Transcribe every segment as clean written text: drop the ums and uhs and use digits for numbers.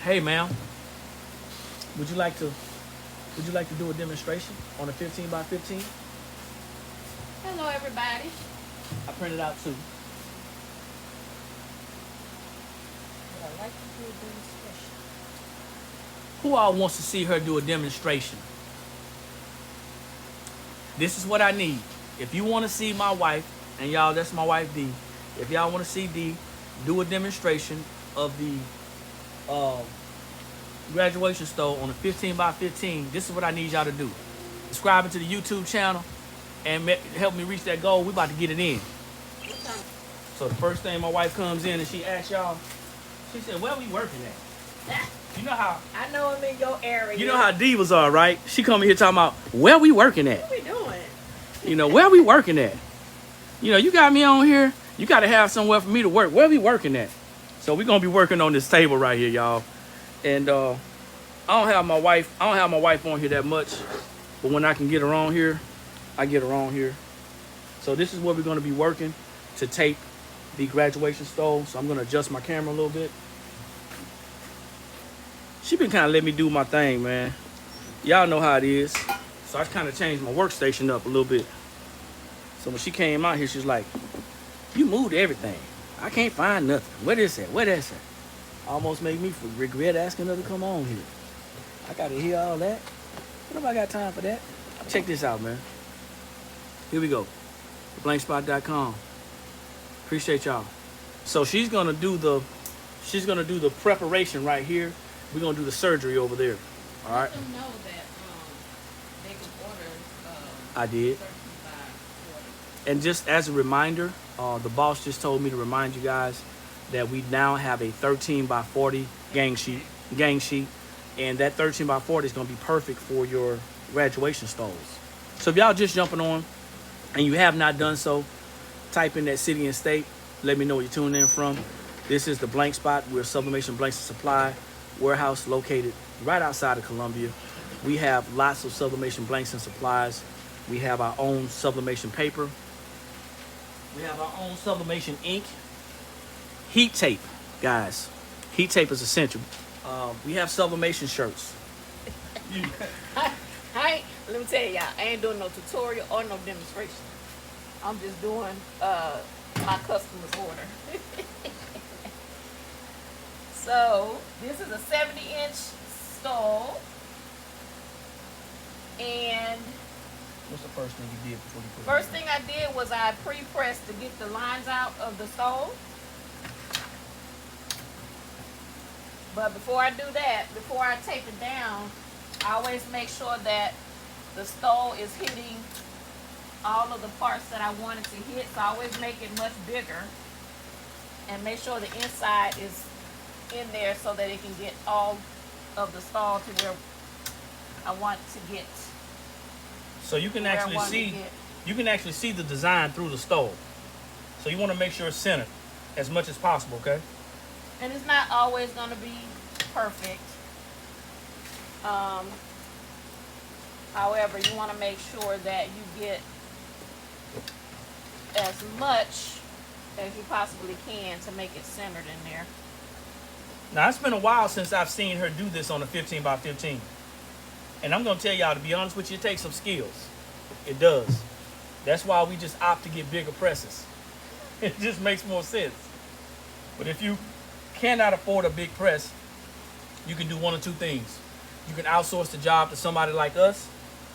Hey, ma'am, would you like to do a demonstration on a 15 by 15? Hello, everybody. I printed out two. Would I like to do a demonstration? Who all wants to see her do a demonstration? This is what I need. If you want to see my wife, and y'all, that's my wife D. If y'all want to see D do a demonstration of the graduation stole on a 15 by 15, this is what I need y'all to do. Subscribe to the YouTube channel and help me reach that goal. We about to get it in. So the first thing my wife comes in and she asks y'all, she said, "Where we working at?" You know how I know I'm in your area. you know how divas are, right? She come in here talking about where we working at. What we doing? You know, where we working at? You know, you got me on here. You got to have somewhere for me to work. Where we working at? So we're gonna be working on this table right here, y'all. And I don't have my wife on here that much, but when I can get her on here, I get her on here. So this is where we're gonna be working to tape the graduation stole. So I'm gonna adjust my camera a little bit. She been kind of letting me do my thing, man. Y'all know how it is. So I kind of changed my workstation up a little bit. So when she came out here, she was like, "You moved everything. I can't find nothing. What is that? What is that?" Almost made me regret asking her to come on here. I got to hear all that. What if I got time for that? Check this out, man. Here we go. Blankspot.com. Appreciate y'all. So she's gonna do the preparation right here. We're gonna do the surgery over there. All right. Let them know that they can order. I did. 13 by 40. And just as a reminder, the boss just told me to remind you guys that we now have a 13 by 40 gang sheet, and that 13 by 40 is gonna be perfect for your graduation stoles. So if y'all just jumping on and you have not done so, type in that city and state. Let me know where you're tuning in from. This is the Blank Spot. We're Sublimation Blanks and Supply warehouse located right outside of Columbia. We have lots of sublimation blanks and supplies. We have our own sublimation paper. We have our own sublimation ink. Heat tape, guys. Heat tape is essential. We have sublimation shirts. Let me tell y'all, I ain't doing no tutorial or no demonstration. I'm just doing my customer's order. So this is a 70-inch stole, and What's the first thing you did before you put first thing I did was I pre-pressed to get the lines out of the stole. But before I do that, before I tape it down, I always make sure that the stole is hitting all of the parts that I want it to hit. So I always make it much bigger and make sure the inside is in there so that it can get all of the stall to where I want to get. So you can actually see the design through the stole. So you want to make sure it's centered as much as possible, okay? And it's not always going to be perfect. However, you want to make sure that you get as much as you possibly can to make it centered in there. Now, it's been a while since I've seen her do this on a 15 by 15. And I'm going to tell y'all, to be honest with you, it takes some skills. It does. That's why we just opt to get bigger presses. It just makes more sense. But if you cannot afford a big press, you can do one or two things. You can outsource the job to somebody like us,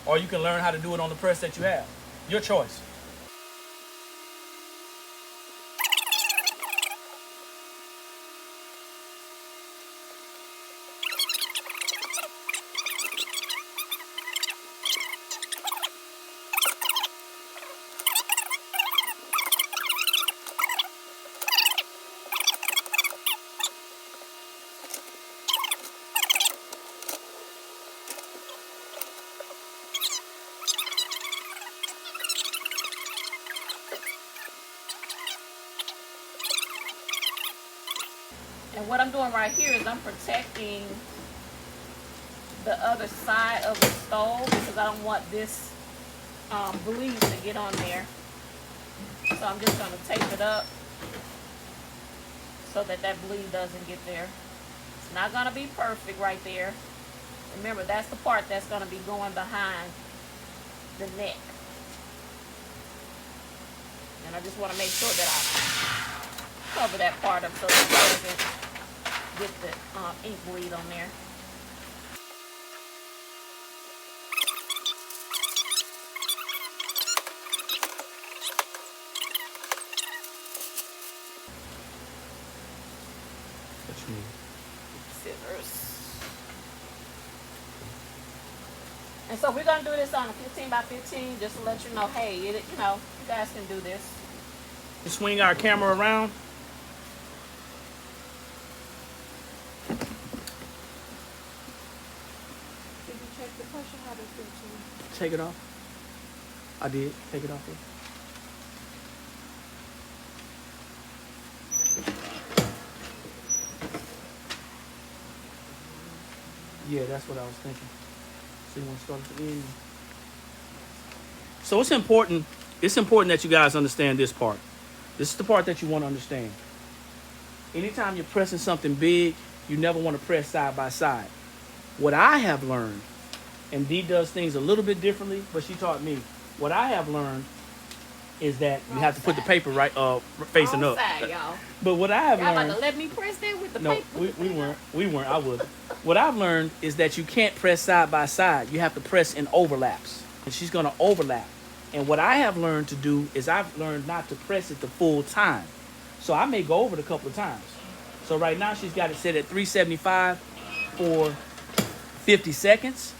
or you can learn how to do it on the press that you have. Your choice. And what I'm doing right here is I'm protecting the other side of the stove because I don't want this bleed to get on there. So I'm just going to tape it up so that that bleed doesn't get there. It's not gonna be perfect right there. Remember, that's the part that's gonna be going behind the neck. And I just want to make sure that I cover that part up so that it doesn't get the ink bleed on there. What you mean? Scissors. And so we're gonna do this on a 15 by 15, just to let you know, hey, you know, you guys can do this. Swing our camera around. Did you check the pressure? How does it feel? Take it off. I did. Take it off. Yeah, that's what I was thinking. So you want to start at the end. So it's important that you guys understand this part. This is the part that you want to understand. Anytime you're pressing something big, you never want to press side by side. What I have learned, and Dee does things a little bit differently, but she taught me. What I have learned is that you have to put the paper right facing up. Side, y'all. But what I have Y'all learned, about to let me press that with the no, paper? we weren't. I would. What I've learned is that you can't press side by side. You have to press in overlaps, and she's gonna overlap. And what I have learned to do is I've learned not to press it the full time. So I may go over it a couple of times. So right now she's got it set at 375 for 50 seconds.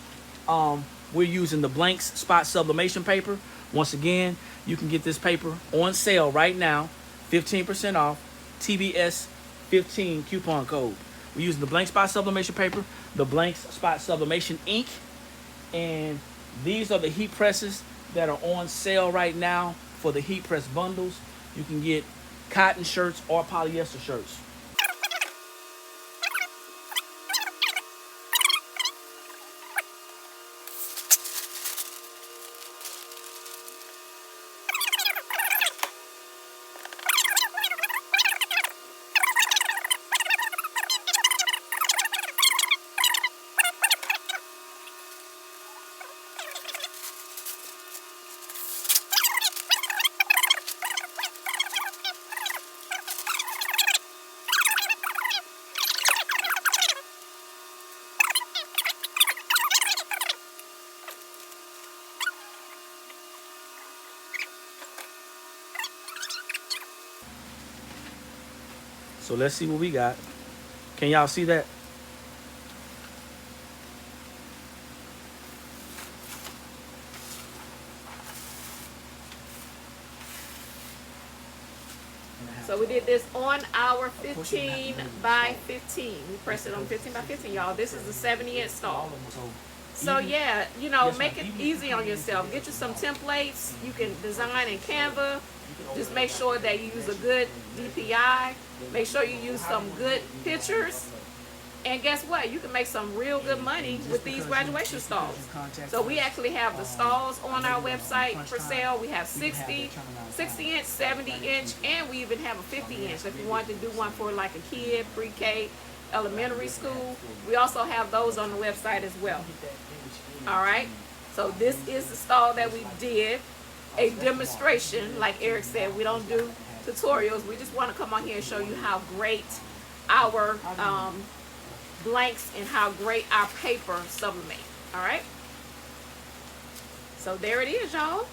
We're using the Blanks Spot Sublimation Paper. Once again, you can get this paper on sale right now, 15% off, TBS 15 coupon code. We're using the Blank Spot Sublimation Paper, the Blanks Spot Sublimation Ink, and these are the heat presses that are on sale right now for the heat press bundles. You can get cotton shirts or polyester shirts. So let's see what we got. Can y'all see that? So we did this on our 15 by 15. We pressed it on 15 by 15, y'all. This is the 70-inch stall. So yeah, you know, make it easy on yourself. Get you some templates. You can design in Canva. Just make sure that you use a good DPI. Make sure you use some good pictures. And guess what? You can make some real good money with these graduation stalls. So we actually have the stalls on our website for sale. We have 60 inch, 70 inch, and we even have a 50 inch if you want to do one for like a kid, pre-K, elementary school. We also have those on the website as well. All right. So this is the stall that we did. A demonstration, like Eric said, we don't do tutorials. We just want to come on here and show you how great our blanks and how great our paper sublimate. All right. So there it is, y'all.